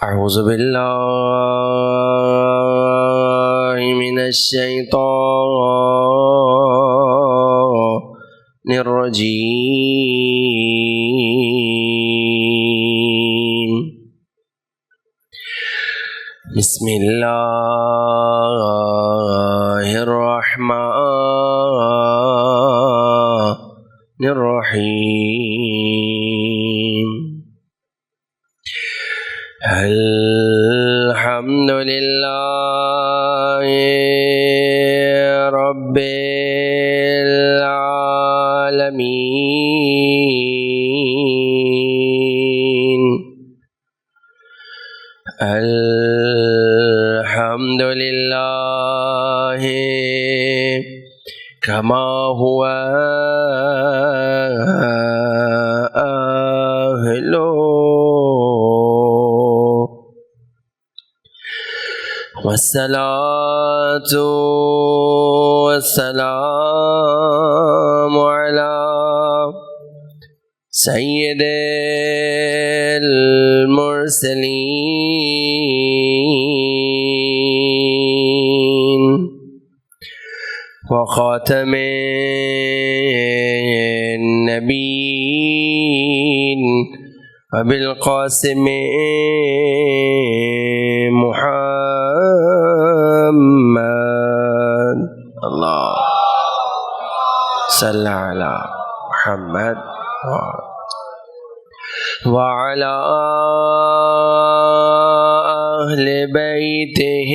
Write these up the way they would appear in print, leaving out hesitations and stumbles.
أعوذ بالله من الشيطان الرجيم. بسم الله الرحمن الرحيم. الحمد لله رب العالمين. الحمد لله كما هو أهله، والصلاة والسلام على سيد المرسلين وخاتم النبيين وبالقاسم محمد. الله صل على محمد وعلى أهل بيته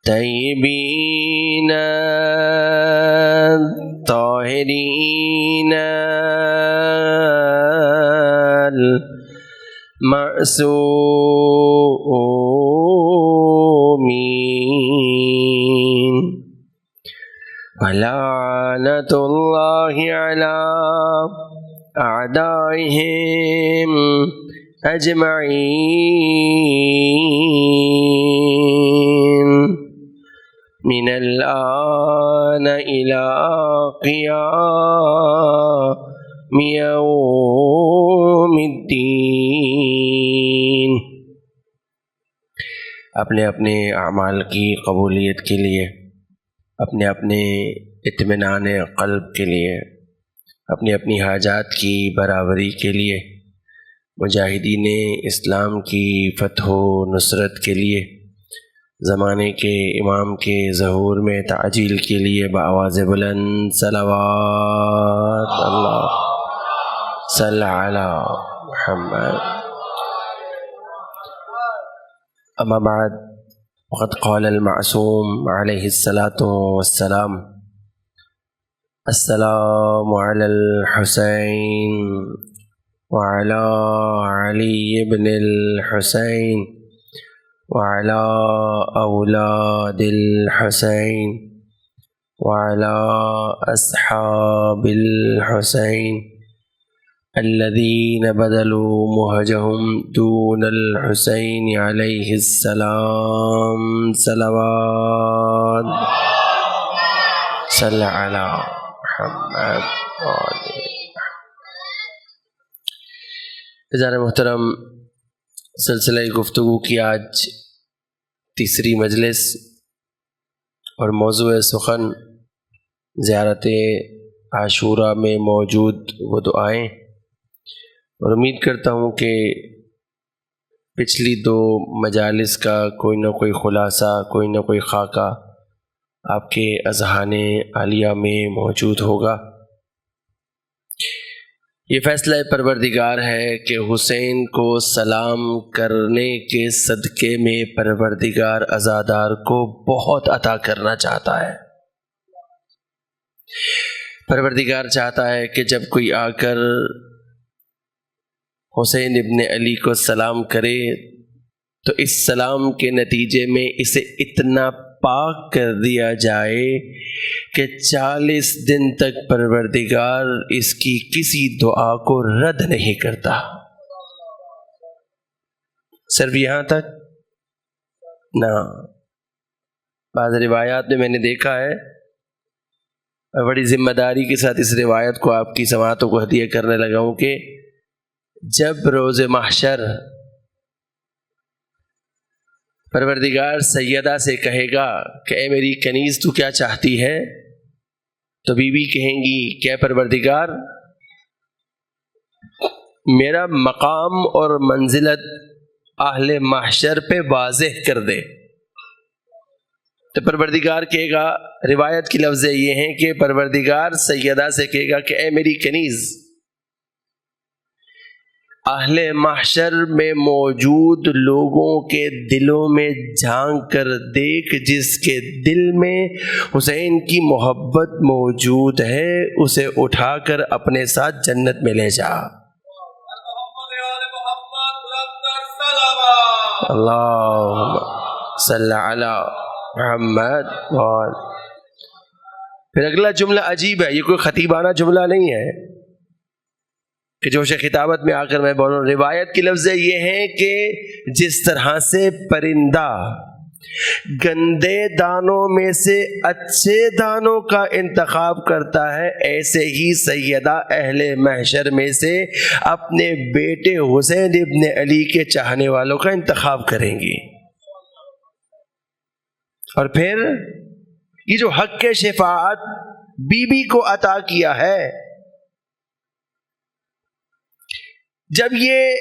الطيبين الطاهرين المعصومين، ولعنة الله على أعدائهم أجمعين من الآن إلى قيام يوم الدين. اپنے اپنے اعمال کی قبولیت کے لیے، اپنے اپنے اطمینان قلب کے لیے، اپنی اپنی حاجات کی برابری کے لیے، مجاہدین اسلام کی فتح و نصرت کے لیے، زمانے کے امام کے ظہور میں تعجیل کے لیے بآواز بلند صلوات اللہ صلی علی محمد. اما بعد، وقد قال المعصوم علیہ الصلاۃ والسلام: السلام علی الحسین وعلی علی بن الحسین وعلی اولاد الحسین وعلی اصحاب الحسین الذین بذلوا مہجهم دون الحسین علیہ السلام. صلوات صلی علی محمد. عزیزان محترم، سلسلہ گفتگو کی آج تیسری مجلس اور موضوع سخن زیارت عاشوراء میں موجود وہ دعائیں، اور امید کرتا ہوں کہ پچھلی دو مجالس کا کوئی نہ کوئی خلاصہ، کوئی نہ کوئی خاکہ آپ کے اذہان عالیہ میں موجود ہوگا. یہ فیصلہ پروردگار ہے کہ حسین کو سلام کرنے کے صدقے میں پروردگار عزادار کو بہت عطا کرنا چاہتا ہے. پروردگار چاہتا ہے کہ جب کوئی آ کر حسین ابن علی کو سلام کرے تو اس سلام کے نتیجے میں اسے اتنا پاک کر دیا جائے کہ 40 دن تک پروردگار اس کی کسی دعا کو رد نہیں کرتا. صرف یہاں تک نہ، بعض روایات میں نے دیکھا ہے، بڑی ذمہ داری کے ساتھ اس روایت کو آپ کی سماعتوں کو ہدیہ کرنے لگا ہوں کہ جب روز محشر پروردگار سیدہ سے کہے گا کہ اے میری کنیز تو کیا چاہتی ہے، تو بیوی کہیں گی کہ اے پروردگار میرا مقام اور منزلت اہل محشر پہ واضح کر دے۔ تو پروردگار کہے گا، روایت کی لفظ یہ ہیں کہ پروردگار سیدہ سے کہے گا کہ اے میری کنیز، اہل محشر میں موجود لوگوں کے دلوں میں جھانک کر دیکھ، جس کے دل میں حسین کی محبت موجود ہے اسے اٹھا کر اپنے ساتھ جنت میں لے جا۔ اللہم صلی علی محمد۔ اور پھر اگلا جملہ عجیب ہے، یہ کوئی خطیبانہ جملہ نہیں ہے کہ جوش خطابت میں آ کر میں بول رہا ہوں۔ روایت کی لفظ یہ ہیں کہ جس طرح سے پرندہ گندے دانوں میں سے اچھے دانوں کا انتخاب کرتا ہے، ایسے ہی سیدہ اہل محشر میں سے اپنے بیٹے حسین ابن علی کے چاہنے والوں کا انتخاب کریں گی۔ اور پھر یہ جو حق کے شفاعت بی بی کو عطا کیا ہے، جب یہ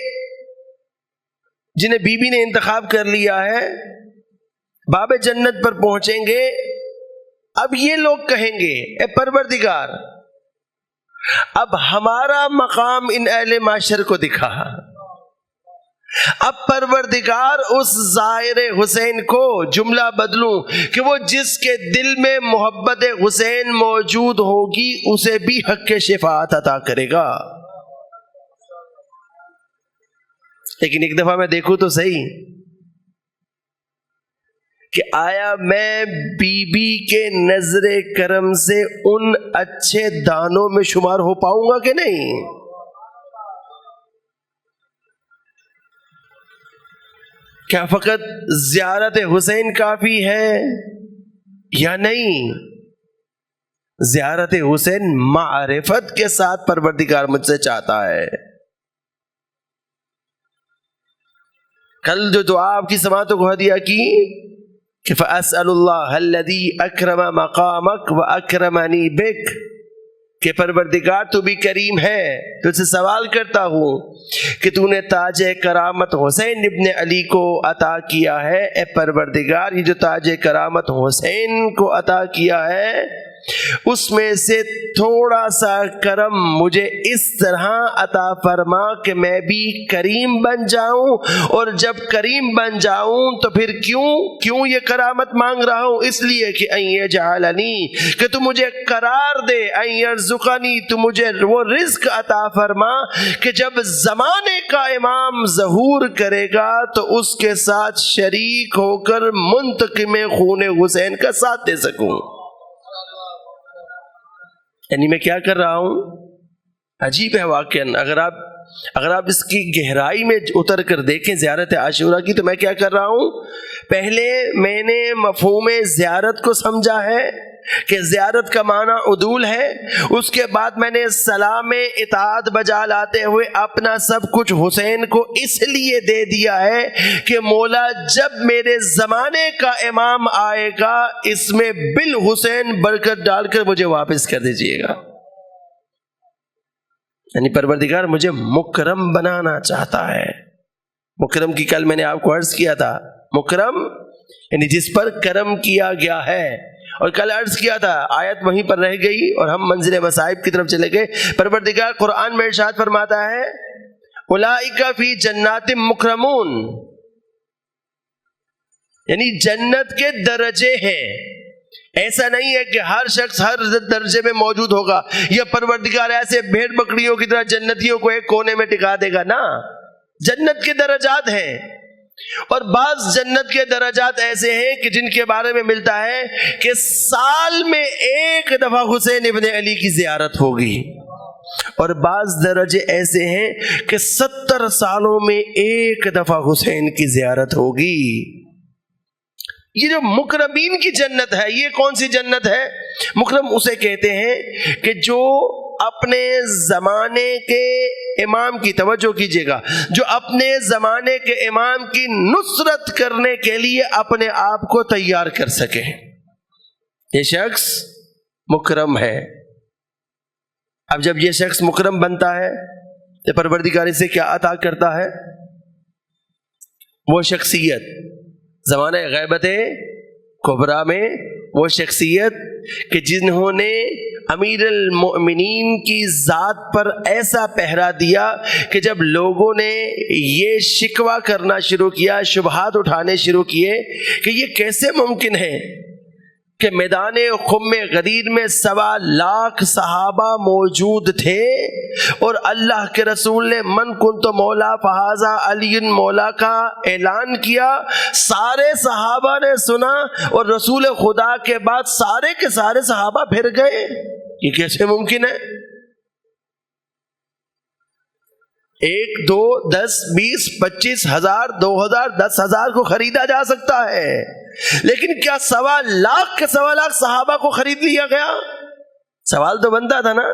جنہیں بی بی نے انتخاب کر لیا ہے باب جنت پر پہنچیں گے، اب یہ لوگ کہیں گے اے پروردگار اب ہمارا مقام ان اہل معاشر کو دکھا۔ اب پروردگار اس زائر حسین کو جملہ بدلوں کہ وہ جس کے دل میں محبت حسین موجود ہوگی اسے بھی حق کے شفاعت عطا کرے گا۔ لیکن ایک دفعہ میں دیکھوں تو صحیح کہ آیا میں بی بی کے نظر کرم سے ان اچھے دانوں میں شمار ہو پاؤں گا کہ نہیں؟ کیا فقط زیارت حسین کافی ہے یا نہیں؟ زیارت حسین معرفت کے ساتھ پروردگار مجھ سے چاہتا ہے۔ کل جو دعا آپ کی سماعتوں کو ہدیہ کی کہ فَأَسْأَلُ اللَّهَ الَّذِي أَكْرَمَ مَقَامَكَ وَأَكْرَمَنِي بِكَ، کہ پروردگار تو بھی کریم ہے، تجھ سے سوال کرتا ہوں کہ تو نے تاج کرامت حسین ابن علی کو عطا کیا ہے۔ اے پروردگار یہ جو تاج کرامت حسین کو عطا کیا ہے اس میں سے تھوڑا سا کرم مجھے اس طرح عطا فرما کہ میں بھی کریم بن جاؤں، اور جب کریم بن جاؤں تو پھر کیوں یہ کرامت مانگ رہا ہوں؟ اس لیے کہ ان یجعلنی، کہ تو مجھے قرار دے، ان یرزقنی، تو مجھے وہ رزق عطا فرما کہ جب زمانے کا امام ظہور کرے گا تو اس کے ساتھ شریک ہو کر منتقم خون حسین کا ساتھ دے سکوں۔ یعنی میں کیا کر رہا ہوں؟ عجیب ہے واقعاً، اگر آپ اس کی گہرائی میں اتر کر دیکھیں زیارت عاشورہ کی، تو میں کیا کر رہا ہوں؟ پہلے میں نے مفہوم زیارت کو سمجھا ہے کہ زیارت کا معنی عدول ہے، اس کے بعد میں نے سلام اطاعت بجا لاتے ہوئے اپنا سب کچھ حسین کو اس لیے دے دیا ہے کہ مولا جب میرے زمانے کا امام آئے گا اس میں بالحسین برکت ڈال کر مجھے واپس کر دیجئے گا۔ یعنی پروردگار مجھے مکرم بنانا چاہتا ہے۔ مکرم کی کل میں نے آپ کو عرض کیا تھا، مکرم یعنی جس پر کرم کیا گیا ہے، اور کل عرض کیا تھا آیت وہیں پر رہ گئی اور ہم منزل مصائب کی طرف چلے گئے۔ پروردگار قرآن میں ارشاد فرماتا ہے اولئک فی جنات مکرمون، یعنی جنت کے درجے ہیں۔ ایسا نہیں ہے کہ ہر شخص ہر درجے میں موجود ہوگا، یا پروردگار ایسے بھیڑ بکریوں کی طرح جنتیوں کو ایک کونے میں ٹکا دے گا، نا، جنت کے درجات ہیں۔ اور بعض جنت کے درجات ایسے ہیں کہ جن کے بارے میں ملتا ہے کہ سال میں ایک دفعہ حسین ابن علی کی زیارت ہوگی، اور بعض درجے ایسے ہیں کہ 70 سالوں میں ایک دفعہ حسین کی زیارت ہوگی۔ یہ جو مکرمین کی جنت ہے، یہ کون سی جنت ہے؟ مکرم اسے کہتے ہیں کہ جو اپنے زمانے کے امام کی، توجہ کیجیے گا، جو اپنے زمانے کے امام کی نصرت کرنے کے لیے اپنے آپ کو تیار کر سکے، یہ شخص مکرم ہے۔ اب جب یہ شخص مکرم بنتا ہے تو پروردگار اسے کیا عطا کرتا ہے؟ وہ شخصیت زمانہ غیبت کبریٰ میں، وہ شخصیت کہ جنہوں نے امیر المؤمنین کی ذات پر ایسا پہرا دیا کہ جب لوگوں نے یہ شکوہ کرنا شروع کیا، شبہات اٹھانے شروع کیے کہ یہ کیسے ممکن ہے کہ میدان خم غدیر میں 1.25 صحابہ موجود تھے اور اللہ کے رسول نے من کنت مولا فہذا علی مولا کا اعلان کیا، سارے صحابہ نے سنا اور رسول خدا کے بعد سارے کے سارے صحابہ پھر گئے، یہ کیسے ممکن ہے؟ 1 2 10 20 25 ہزار 2000 10,000 کو خریدا جا سکتا ہے، لیکن کیا 1.25 لاکھ کے 1.25 لاکھ صحابہ کو خرید لیا گیا؟ سوال تو بنتا تھا نا،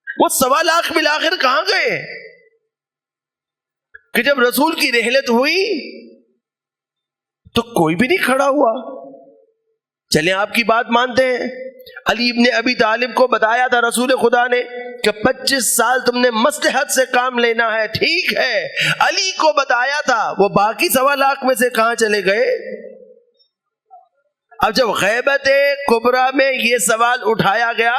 وہ 1.25 لاکھ بالآخر کہاں گئے کہ جب رسول کی رحلت ہوئی تو کوئی بھی نہیں کھڑا ہوا؟ چلیں آپ کی بات مانتے ہیں، علی ابن ابی طالب کو بتایا تھا رسول خدا نے کہ 25 سال تم نے مصلحت سے کام لینا ہے، ٹھیک ہے، علی کو بتایا تھا، وہ باقی 1.25 لاکھ میں سے کہاں چلے گئے؟ اب جب غیبت کبریٰ میں یہ سوال اٹھایا گیا،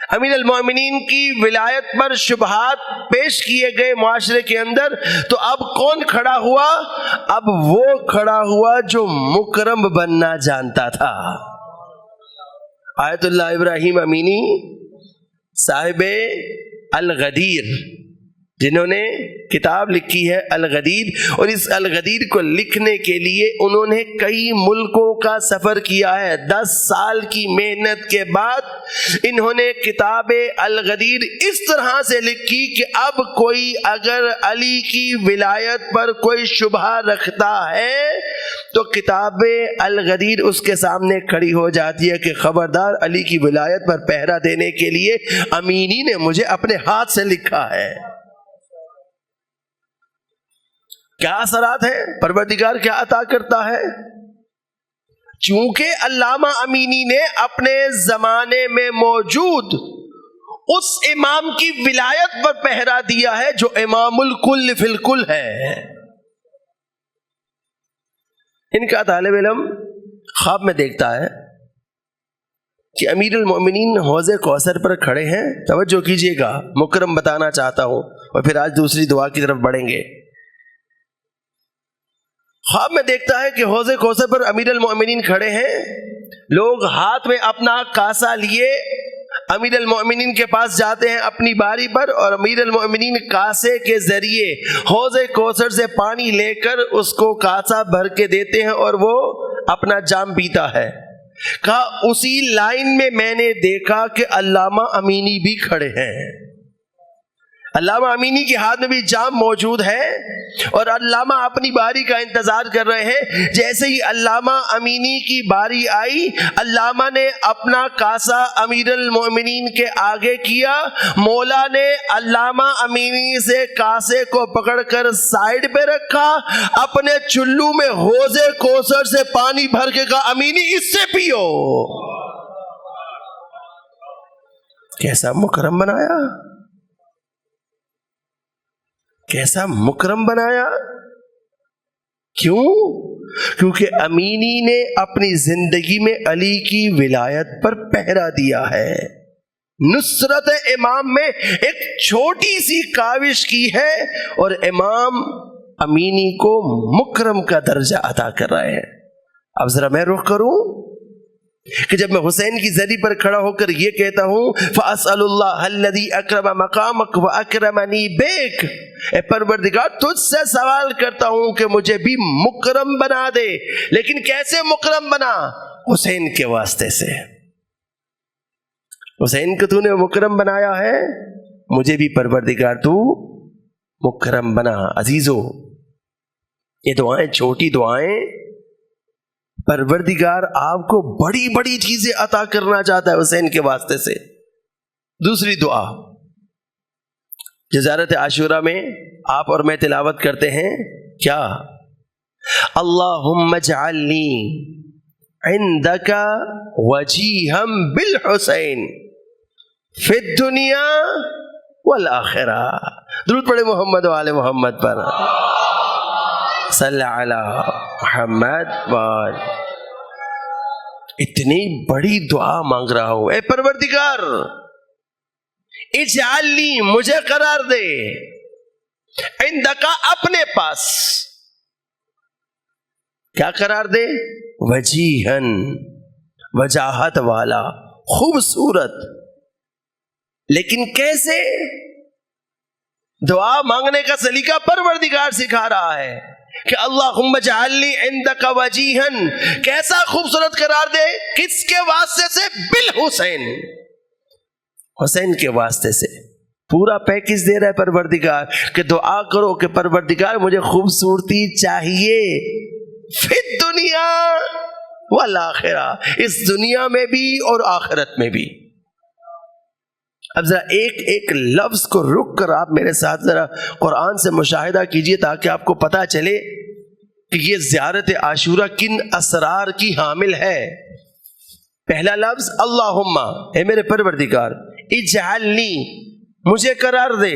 امیر المومنین کی ولایت پر شبہات پیش کیے گئے معاشرے کے اندر، تو اب کون کھڑا ہوا؟ اب وہ کھڑا ہوا جو مکرم بننا جانتا تھا، آیت اللہ ابراہیم امینی صاحب الغدیر، جنہوں نے کتاب لکھی ہے الغدیر، اور اس الغدیر کو لکھنے کے لیے انہوں نے کئی ملکوں کا سفر کیا ہے۔ 10 سال کی محنت کے بعد انہوں نے کتاب الغدیر اس طرح سے لکھی کہ اب کوئی اگر علی کی ولایت پر کوئی شبہ رکھتا ہے تو کتاب الغدیر اس کے سامنے کھڑی ہو جاتی ہے کہ خبردار، علی کی ولایت پر پہرا دینے کے لیے امینی نے مجھے اپنے ہاتھ سے لکھا ہے۔ کیا اثرات ہیں؟ پروردگار کیا عطا کرتا ہے؟ چونکہ علامہ امینی نے اپنے زمانے میں موجود اس امام کی ولایت پر پہرا دیا ہے جو امام الکل فی الکل ہے۔ ان کا طالب علم خواب میں دیکھتا ہے کہ امیر المؤمنین حوض کوثر پر کھڑے ہیں، توجہ کیجئے گا، مکرم بتانا چاہتا ہوں، اور پھر آج دوسری دعا کی طرف بڑھیں گے۔ خواب میں دیکھتا ہے کہ حوض کوثر پر امیر المؤمنین کھڑے ہیں، لوگ ہاتھ میں اپنا کاسا لیے امیر المؤمنین کے پاس جاتے ہیں اپنی باری پر، اور امیر المؤمنین کاسے کے ذریعے حوض کوثر سے پانی لے کر اس کو کاسا بھر کے دیتے ہیں اور وہ اپنا جام پیتا ہے۔ کہا اسی لائن میں نے دیکھا کہ علامہ امینی بھی کھڑے ہیں، علامہ امینی کے ہاتھ میں بھی جام موجود ہے اور علامہ اپنی باری کا انتظار کر رہے ہیں۔ جیسے ہی علامہ امینی کی باری آئی، علامہ نے اپنا کاسا امیر المؤمنین کے آگے کیا، مولا نے علامہ امینی سے کاسے کو پکڑ کر سائیڈ پہ رکھا، اپنے چلو میں حوض کوثر سے پانی بھر کے کہا امینی اس سے پیو۔ کیسا مکرم بنایا، کیسا مکرم بنایا۔ کیوں؟ کیونکہ امینی نے اپنی زندگی میں علی کی ولایت پر پہرا دیا ہے، نصرت امام میں ایک چھوٹی سی کاوش کی ہے، اور امام امینی کو مکرم کا درجہ عطا کر رہے ہیں۔ اب ذرا میں رخ کروں کہ جب میں حسین کی زری پر کھڑا ہو کر یہ کہتا ہوں فَأَسْأَلُ اللَّهَ الَّذِي أَكْرَمَ مَقَامَكَ وَأَكْرَمَنِي بِكَ، اے پروردگار تجھ سے سوال کرتا ہوں کہ مجھے بھی مکرم بنا دے، لیکن کیسے مکرم بنا؟ حسین کے واسطے سے۔ حسین کو تو نے مکرم بنایا ہے، مجھے بھی پروردگار تو مکرم بنا۔ عزیزو، یہ دعائیں چھوٹی دعائیں، پروردگار آپ کو بڑی بڑی چیزیں عطا کرنا چاہتا ہے حسین کے واسطے سے۔ دوسری دعا جو زیارت عاشورہ میں آپ اور میں تلاوت کرتے ہیں، کیا؟ اللہم اجعلنی عندک وجیہا بالحسین فی الدنیا والآخرہ۔ درود پڑھے محمد و آل محمد پر، صلی علی محمد وآل۔ اتنی بڑی دعا مانگ رہا ہوں، اے پروردگار اجعلنی، مجھے قرار دے، عندک، اپنے پاس، کیا قرار دے؟ وجیہن، وجاہت والا، خوبصورت۔ لیکن کیسے؟ دعا مانگنے کا سلیقہ پروردگار سکھا رہا ہے کہ اللہم اجعلنی عندک وجیہن، کیسا خوبصورت قرار دے؟ کس کے واسطے سے؟ بالحسین، حسین کے واسطے سے۔ پورا پیکج دے رہا ہے پروردگار کہ دعا کرو کہ پروردگار مجھے خوبصورتی چاہیے، فی الدنیا والآخرہ، اس دنیا میں بھی اور آخرت میں بھی۔ اب ذرا ایک ایک لفظ کو رک کر آپ میرے ساتھ ذرا قرآن سے مشاہدہ کیجئے تاکہ آپ کو پتہ چلے کہ یہ زیارت عاشورہ کن اسرار کی حامل ہے۔ پہلا لفظ اللہم، اے میرے پروردگار، اجعلنی، مجھے قرار دے۔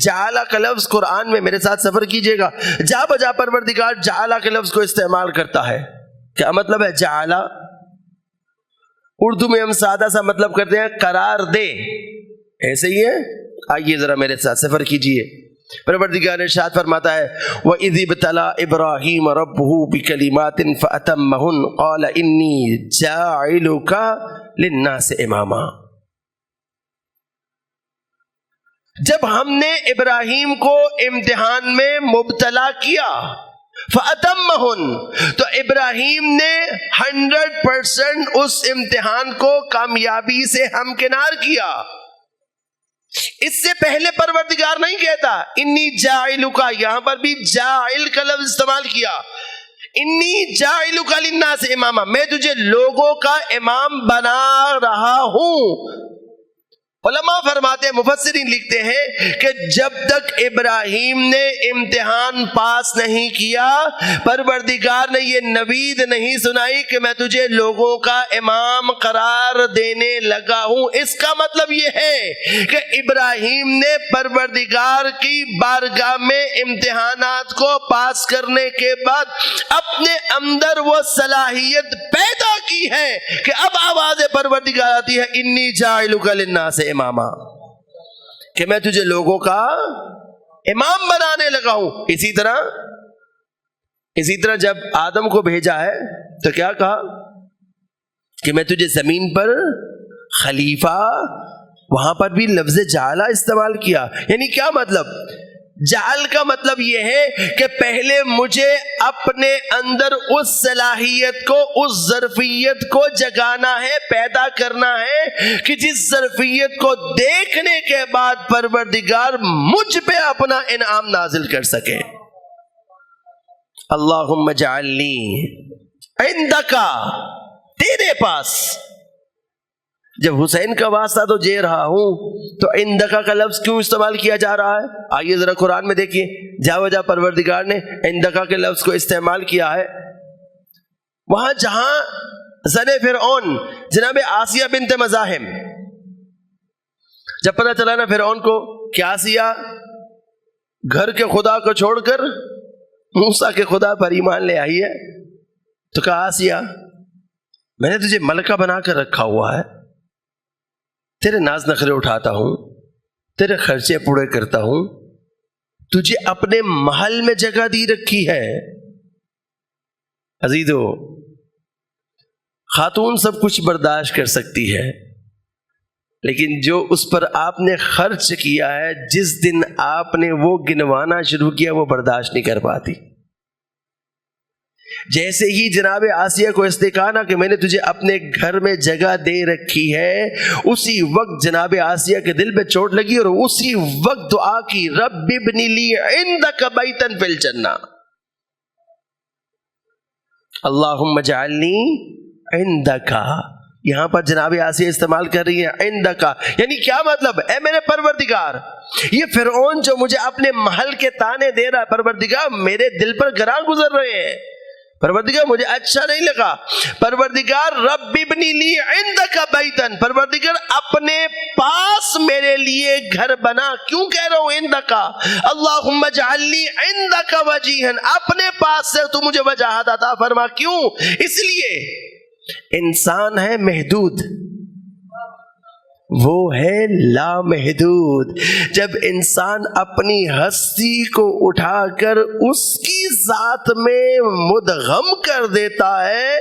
جعلہ کا لفظ قرآن میں میرے ساتھ سفر کیجئے گا، جا بجا پروردگار جعلہ کے لفظ کو استعمال کرتا ہے۔ کیا مطلب ہے جعلہ؟ اردو میں ہم سادہ سا مطلب کرتے ہیں قرار دے، ایسے ہی ہے؟ آئیے ذرا میرے ساتھ سفر کیجئے۔ پروردگار ارشاد فرماتا ہے وَإِذِ ابْتَلَىٰ إِبْرَاهِيمَ رَبُّهُ بِكَلِمَاتٍ فَأَتَمَّهُنَّ قَالَ إِنِّي جَاعِلُكَ لِلنَّاسِ إِمَامًا۔ جب ہم نے ابراہیم کو امتحان میں مبتلا کیا، فَأَتَمَّهُنَّ، تو ابراہیم نے 100% اس امتحان کو کامیابی سے ہمکنار کیا۔ اس سے پہلے پروردگار نہیں کہتا انی جاعلک، یہاں پر بھی جاعل کا لفظ استعمال کیا، انی جاعلک للناس اماما، میں تجھے لوگوں کا امام بنا رہا ہوں۔ علماء فرماتے ہیں، مفسرین لکھتے ہیں کہ جب تک ابراہیم نے امتحان پاس نہیں کیا، پروردگار نے یہ نوید نہیں سنائی کہ میں تجھے لوگوں کا امام قرار دینے لگا ہوں۔ اس کا مطلب یہ ہے کہ ابراہیم نے پروردگار کی بارگاہ میں امتحانات کو پاس کرنے کے بعد اپنے اندر وہ صلاحیت پیدا کی ہے کہ اب آواز پروردگار آتی ہے انی جاعلک للناس اماما، کہ میں تجھے لوگوں کا امام بنانے لگا ہوں۔ اسی طرح جب آدم کو بھیجا ہے تو کیا کہا کہ میں تجھے زمین پر خلیفہ، وہاں پر بھی لفظ جعلہ استعمال کیا۔ یعنی کیا مطلب؟ جعل کا مطلب یہ ہے کہ پہلے مجھے اپنے اندر اس صلاحیت کو، اس ظرفیت کو جگانا ہے، پیدا کرنا ہے کہ جس ظرفیت کو دیکھنے کے بعد پروردگار مجھ پہ اپنا انعام نازل کر سکے۔ اللہم اجعلنی عندک، تیرے پاس۔ جب حسین کا واسطہ تو جے رہا ہوں تو عندک کا لفظ کیوں استعمال کیا جا رہا ہے؟ آئیے ذرا قرآن میں دیکھیے، جا وجہ پروردگار نے عندک کے لفظ کو استعمال کیا ہے۔ وہاں جہاں زن فرعون جناب آسیہ بنت مزاحم، جب پتہ چلا نا فرعون کو کہ آسیہ گھر کے خدا کو چھوڑ کر موسیٰ کے خدا پر ایمان لے آئی ہے، تو کہا آسیہ میں نے تجھے ملکہ بنا کر رکھا ہوا ہے، تیرے ناز نخرے اٹھاتا ہوں، تیرے خرچے پورے کرتا ہوں، تجھے اپنے محل میں جگہ دی رکھی ہے۔ عزیزو، خاتون سب کچھ برداشت کر سکتی ہے، لیکن جو اس پر آپ نے خرچ کیا ہے، جس دن آپ نے وہ گنوانا شروع کیا، وہ برداشت نہیں کر پاتی۔ جیسے ہی جناب آسیہ کو استقانا کہ میں نے تجھے اپنے گھر میں جگہ دے رکھی ہے، اسی وقت جناب آسیہ کے دل پہ چوٹ لگی اور اسی وقت دعا کی رب ابن لی عندک بیتا فی الجنہ، اللہم اجعلنی عندک، یہاں پر جناب آسیہ استعمال کر رہی ہے عندک، یعنی کیا مطلب؟ اے میرے پروردگار، یہ فرعون جو مجھے اپنے محل کے تانے دے رہا ہے، پروردگار میرے دل پر گراں گزر رہے ہیں، پروردگار مجھے اچھا نہیں لگا، پروردگار رب ابنی لی عندک بیتن، پروردگار اپنے پاس میرے لیے گھر بنا، کیوں کہہ رہا ہوں عندک؟ اللہم اجعلنی عندک وجیہا، اپنے پاس سے تو مجھے وجاہت عطا فرما، کیوں؟ اس لیے انسان ہے محدود، وہ ہے لامحدود، جب انسان اپنی ہستی کو اٹھا کر اس کی ذات میں مدغم کر دیتا ہے،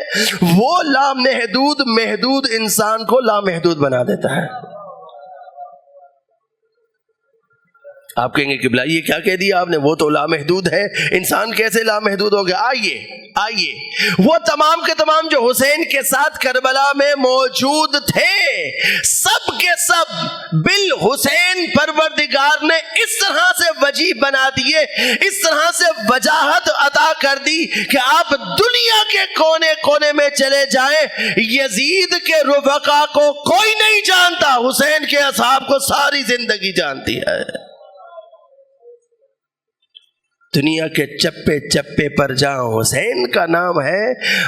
وہ لامحدود محدود انسان کو لامحدود بنا دیتا ہے۔ آپ کہیں گے قبلہ یہ کیا کہہ دیا آپ نے، وہ تو لامحدود ہے، انسان کیسے لامحدود ہو گیا؟ آئیے وہ تمام کے تمام جو حسین کے ساتھ کربلا میں موجود تھے، سب کے سب بالحسین پروردگار نے اس طرح سے وجیح بنا دیے، اس طرح سے وجاہت عطا کر دی کہ آپ دنیا کے کونے کونے میں چلے جائیں، یزید کے رفقا کو کوئی نہیں جانتا، حسین کے اصحاب کو ساری زندگی جانتی ہے۔ دنیا کے چپے چپے پر جہاں حسین کا نام ہے،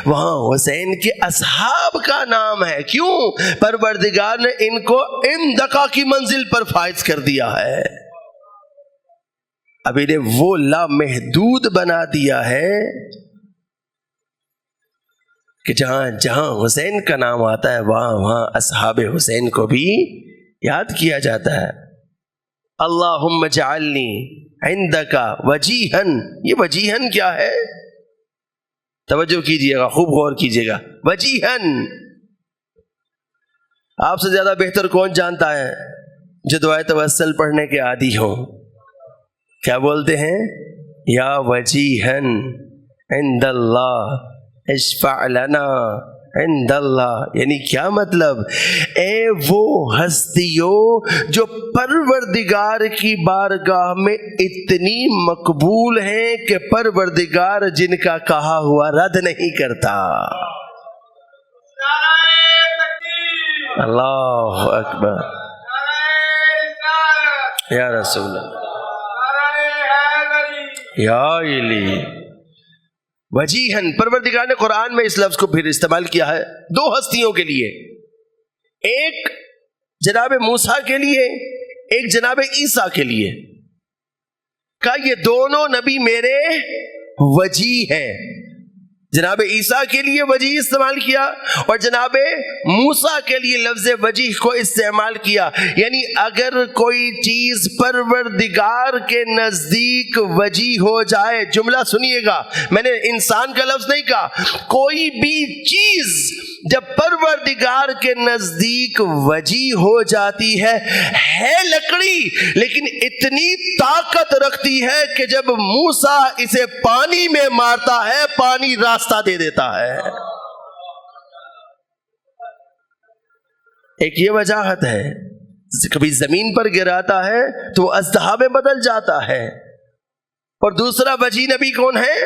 وہاں حسین کے اصحاب کا نام ہے، کیوں؟ پروردگار نے ان کو عندکا کی منزل پر فائز کر دیا ہے، اب انہیں وہ لامحدود بنا دیا ہے کہ جہاں جہاں حسین کا نام آتا ہے وہاں اصحاب حسین کو بھی یاد کیا جاتا ہے۔ اللہم اجعلنی عندک وجیہن، یہ وجیہن کیا ہے؟ توجہ کیجئے گا، خوب غور کیجئے گا، وجیہن آپ سے زیادہ بہتر کون جانتا ہے جو دعائے توسل پڑھنے کے عادی ہوں؟ کیا بولتے ہیں؟ یا وجیہن عند اللہ اشفع لنا عند اللہ، یعنی کیا مطلب؟ اے وہ ہستیوں جو پروردگار کی بارگاہ میں اتنی مقبول ہیں کہ پروردگار جن کا کہا ہوا رد نہیں کرتا۔ اللہ اکبر، یا رسول اللہ، یا علی۔ وجیہن، پروردگار نے قرآن میں اس لفظ کو پھر استعمال کیا ہے دو ہستیوں کے لیے، ایک جناب موسیٰ کے لیے، ایک جناب عیسیٰ کے لیے، کہا یہ دونوں نبی میرے وجیہ ہیں۔ جناب عیسیٰ کے لیے وجیہ استعمال کیا اور جناب موسیٰ کے لیے لفظ وجیہ کو استعمال کیا، یعنی اگر کوئی چیز پروردگار کے نزدیک وجیہ ہو جائے، جملہ سنیے گا، میں نے انسان کا لفظ نہیں کہا، کوئی بھی چیز جب پروردگار کے نزدیک وجیہ ہو جاتی ہے لکڑی، لیکن اتنی طاقت رکھتی ہے کہ جب موسیٰ اسے پانی میں مارتا ہے پانی راستہ دے دیتا ہے۔ ایک یہ وجاہت ہے، کبھی زمین پر گراتا ہے تو اژدہا میں بدل جاتا ہے، اور دوسرا وجیہ نبی کون ہے؟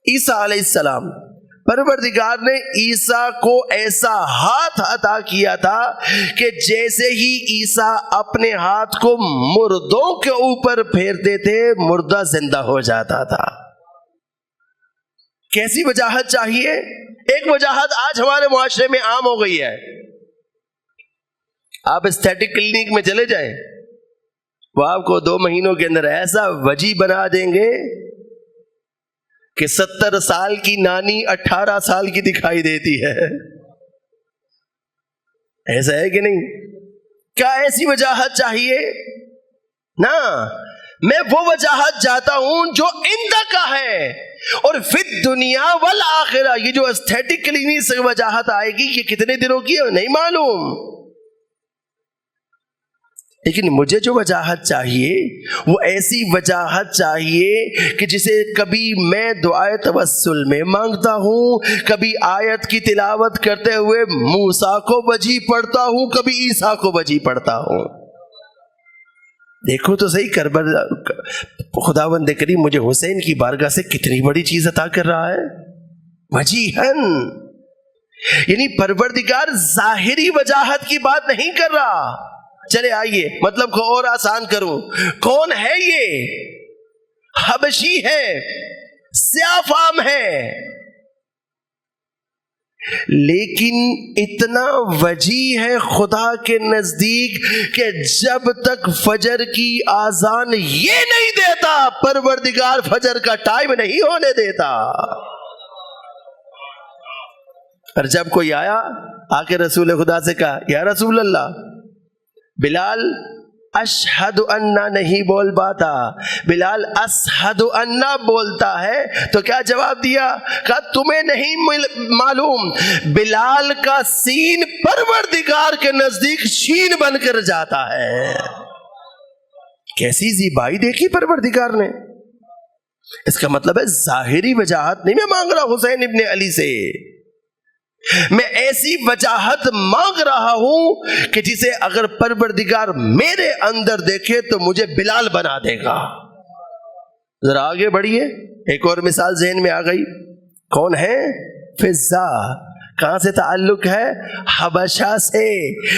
عیسیٰ علیہ السلام۔ پروردگار نے عیسیٰ کو ایسا ہاتھ عطا کیا تھا کہ جیسے ہی عیسیٰ اپنے ہاتھ کو مردوں کے اوپر پھیرتے تھے مردہ زندہ ہو جاتا تھا۔ کیسی وجاہت چاہیے؟ ایک وجاہت آج ہمارے معاشرے میں عام ہو گئی ہے، آپ اسٹیٹک کلینک میں چلے جائیں، وہ آپ کو 2 مہینوں کے اندر ایسا وجیہ بنا دیں گے کہ 70 سال کی نانی 18 سال کی دکھائی دیتی ہے۔ ایسا ہے کہ نہیں؟ کیا ایسی وجاہت چاہیے؟ نا، میں وہ وجاہت چاہتا ہوں جو اندہ کا ہے، اور فی الدنیا والآخرہ، یہ جو اسٹیٹک کلینک سے وجاہت آئے گی یہ کتنے دنوں کی ہے نہیں معلوم، لیکن مجھے جو وجاہت چاہیے وہ ایسی وجاہت چاہیے کہ جسے کبھی میں دعائے توسل میں مانگتا ہوں، کبھی آیت کی تلاوت کرتے ہوئے موسیٰ کو وجیہ پڑھتا ہوں، کبھی عیسیٰ کو وجیہ پڑھتا ہوں۔ دیکھو تو صحیح، کربلا خداوند کریم مجھے حسین کی بارگاہ سے کتنی بڑی چیز عطا کر رہا ہے، وجیہن، یعنی پروردگار ظاہری وجاہت کی بات نہیں کر رہا. چلے آئیے مطلب کو اور آسان کروں. کون ہے یہ؟ حبشی ہے، سیاہ فام ہے، لیکن اتنا وجیح ہے خدا کے نزدیک کہ جب تک فجر کی آذان یہ نہیں دیتا پروردگار فجر کا ٹائم نہیں ہونے دیتا. اور جب کوئی آیا آ کے رسول خدا سے کہا یا رسول اللہ، بلال اشہد انا نہیں بول پاتا، بلال اشہد انا بولتا ہے، تو کیا جواب دیا؟ کہا تمہیں نہیں معلوم بلال کا سین پروردگار کے نزدیک شین بن کر جاتا ہے. کیسی زیبائی دیکھی پروردگار نے. اس کا مطلب ہے ظاہری وجاہت نہیں میں مانگ رہا حسین ابن علی سے، میں ایسی وجاہت مانگ رہا ہوں کہ جسے اگر پروردگار میرے اندر دیکھے تو مجھے بلال بنا دے گا. ذرا آگے بڑھیے. ایک اور مثال ذہن میں آ گئی. کون ہے؟ فضا. کہاں سے تعلق ہے؟ حبشہ سے.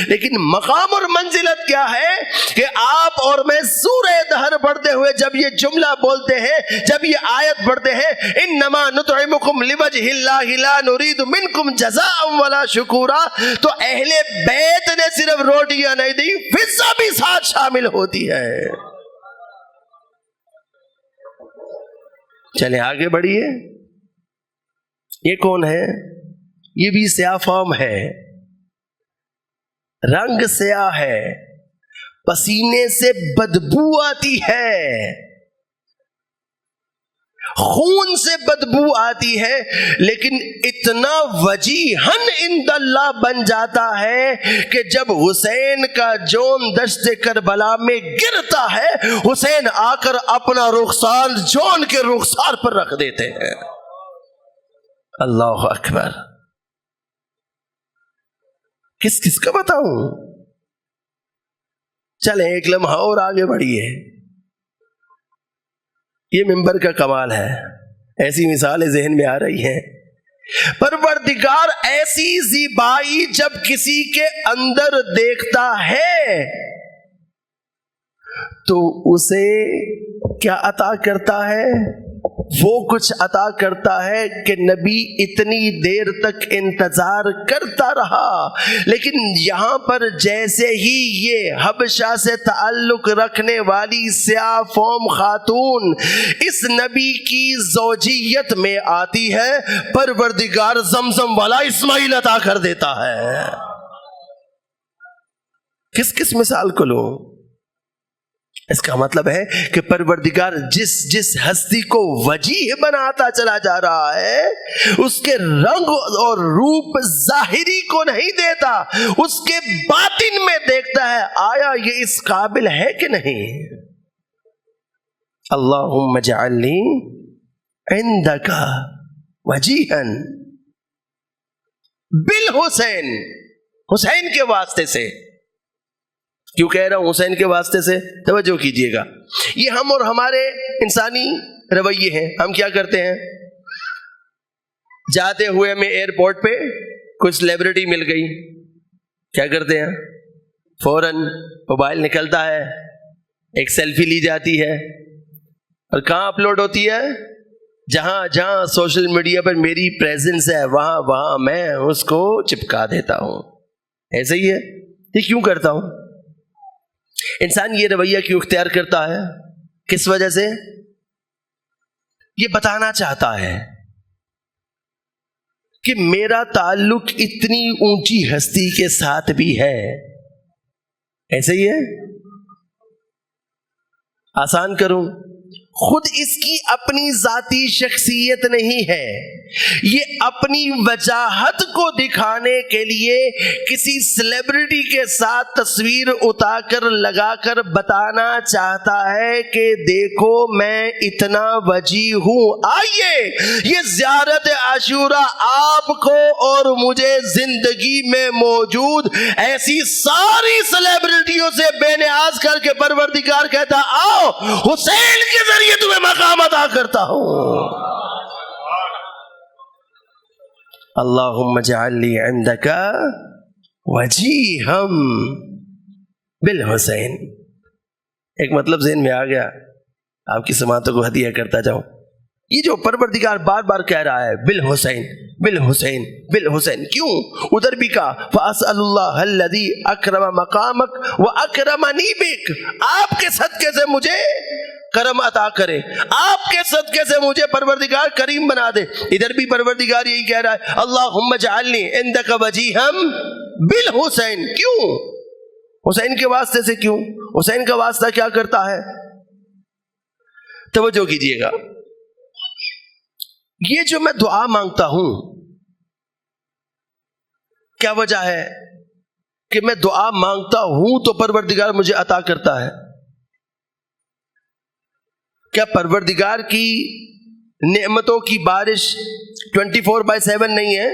لیکن مقام اور منزلت کیا ہے کہ آپ اور میں سورہ دہر پڑھتے ہوئے جب یہ جملہ بولتے ہیں، جب یہ آیت پڑھتے ہیں انما نطعمکم لوجہ اللہ لا نرید منکم جزاء ولا شکورا، تو اہل بیت نے صرف روٹیاں نہیں دی، فضا بھی ساتھ شامل ہوتی ہے. چلیں آگے بڑھیے. یہ کون ہے؟ یہ بھی سیاہ فام ہے، رنگ سیاہ ہے، پسینے سے بدبو آتی ہے، خون سے بدبو آتی ہے، لیکن اتنا وجیہن عند اللہ بن جاتا ہے کہ جب حسین کا جون دشت کربلا میں گرتا ہے، حسین آ کر اپنا رخسار جون کے رخسار پر رکھ دیتے ہیں. اللہ اکبر. کس کس کا بتاؤں؟ چلیں ایک لمحہ اور آگے بڑھیے. یہ منبر کا کمال ہے، ایسی مثالیں ذہن میں آ رہی ہیں. پروردگار ایسی زیبائی جب کسی کے اندر دیکھتا ہے تو اسے کیا عطا کرتا ہے؟ وہ کچھ عطا کرتا ہے کہ نبی اتنی دیر تک انتظار کرتا رہا. لیکن یہاں پر جیسے ہی یہ حبشہ سے تعلق رکھنے والی سیاہ فام خاتون اس نبی کی زوجیت میں آتی ہے، پروردگار زمزم والا اسماعیل عطا کر دیتا ہے. کس کس مثال کو لوں؟ اس کا مطلب ہے کہ پروردگار جس ہستی کو وجیح بناتا چلا جا رہا ہے اس کے رنگ اور روپ ظاہری کو نہیں دیتا، اس کے باطن میں دیکھتا ہے آیا یہ اس قابل ہے کہ نہیں. اللہم اجعلنی عندک وجیہن بالحسین، حسین کے واسطے سے. کیوں کہہ رہا ہوں حسین کے واسطے سے؟ توجہ کیجئے گا. یہ ہم اور ہمارے انسانی رویے ہیں. ہم کیا کرتے ہیں؟ جاتے ہوئے ہمیں ایئرپورٹ پہ کوئی سیلیبریٹی مل گئی، کیا کرتے ہیں؟ فوراً موبائل نکلتا ہے، ایک سیلفی لی جاتی ہے، اور کہاں اپلوڈ ہوتی ہے؟ جہاں جہاں سوشل میڈیا پر میری پریزنس ہے وہاں میں اس کو چپکا دیتا ہوں. ایسے ہی ہے. یہ کیوں کرتا ہوں؟ انسان یہ رویہ کیوں اختیار کرتا ہے؟ کس وجہ سے؟ یہ بتانا چاہتا ہے کہ میرا تعلق اتنی اونچی ہستی کے ساتھ بھی ہے. ایسے ہی ہے. آسان کروں، خود اس کی اپنی ذاتی شخصیت نہیں ہے، یہ اپنی وجاہت کو دکھانے کے لیے کسی سیلیبریٹی کے ساتھ تصویر اتار کر لگا کر بتانا چاہتا ہے کہ دیکھو میں اتنا وجیح ہوں. آئیے یہ زیارت عاشورہ آپ کو اور مجھے زندگی میں موجود ایسی ساری سیلیبریٹیوں سے بے نیاز کر کے پروردگار کہتا آؤ حسین کے ذریعے تمہیں مقام عطا کرتا ہوں. اللہم اجعل لی عندک وجیہم بالحسین. ایک مطلب ذہن میں آ گیا، آپ کی سماعتوں کو ہدیہ کرتا جاؤں. یہ جو پروردگار بار بار کہہ رہا ہے بالحسین بالحسین بالحسین، کیوں؟ ادھر بھی کہا فَأَسْأَلُ اللَّهَ الَّذِي أَكْرَمَ مَقَامَكَ وَأَكْرَمَنِي بِكَ، آپ کے صدقے سے مجھے کرم عطا کرے، آپ کے صدقے سے مجھے پروردگار کریم بنا دے. ادھر بھی پروردگار یہی کہہ رہا ہے اللہم اجعلنی عندک وجیہم بالحسین. کیوں؟ حسین کے واسطے سے. کیوں؟ حسین کا واسطہ کیا کرتا ہے؟ توجہ کیجئے گا. یہ جو میں دعا مانگتا ہوں، کیا وجہ ہے کہ میں دعا مانگتا ہوں تو پروردگار مجھے عطا کرتا ہے؟ کیا پروردگار کی نعمتوں کی بارش 24/7 نہیں ہے؟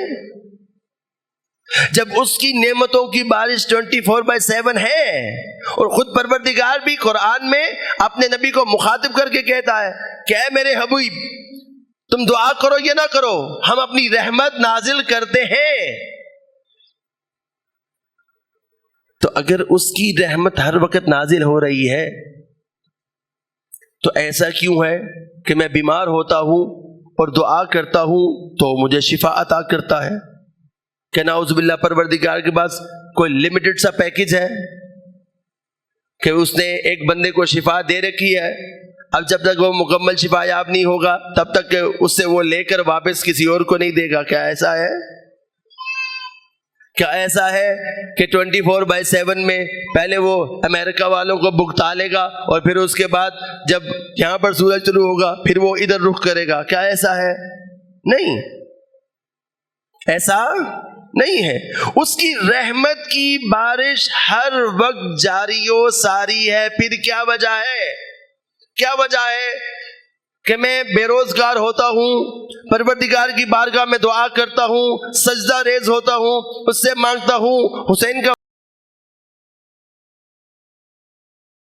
جب اس کی نعمتوں کی بارش 24/7 ہے، اور خود پروردگار بھی قرآن میں اپنے نبی کو مخاطب کر کے کہتا ہے کہ اے میرے حبیب، تم دعا کرو یا نہ کرو، ہم اپنی رحمت نازل کرتے ہیں. تو اگر اس کی رحمت ہر وقت نازل ہو رہی ہے تو ایسا کیوں ہے کہ میں بیمار ہوتا ہوں اور دعا کرتا ہوں تو مجھے شفا عطا کرتا ہے؟ کہ نعوذ باللہ پروردگار کے پاس کوئی لمیٹڈ سا پیکج ہے کہ اس نے ایک بندے کو شفا دے رکھی ہے، اب جب تک وہ مکمل شفا یاب نہیں ہوگا تب تک اس سے وہ لے کر واپس کسی اور کو نہیں دے گا؟ کیا ایسا ہے؟ کیا ایسا ہے کہ 24/7 میں پہلے وہ امریکہ والوں کو بھگتا لے گا اور پھر اس کے بعد جب یہاں پر سورج طلوع ہوگا پھر وہ ادھر رخ کرے گا؟ کیا ایسا ہے؟ نہیں، ایسا نہیں ہے. اس کی رحمت کی بارش ہر وقت جاری و ساری ہے. پھر کیا وجہ ہے؟ کیا وجہ ہے کہ میں بے روزگار ہوتا ہوں، پروردگار کی بارگاہ میں دعا کرتا ہوں، سجدہ ریز ہوتا ہوں، اس سے مانگتا ہوں، حسین کا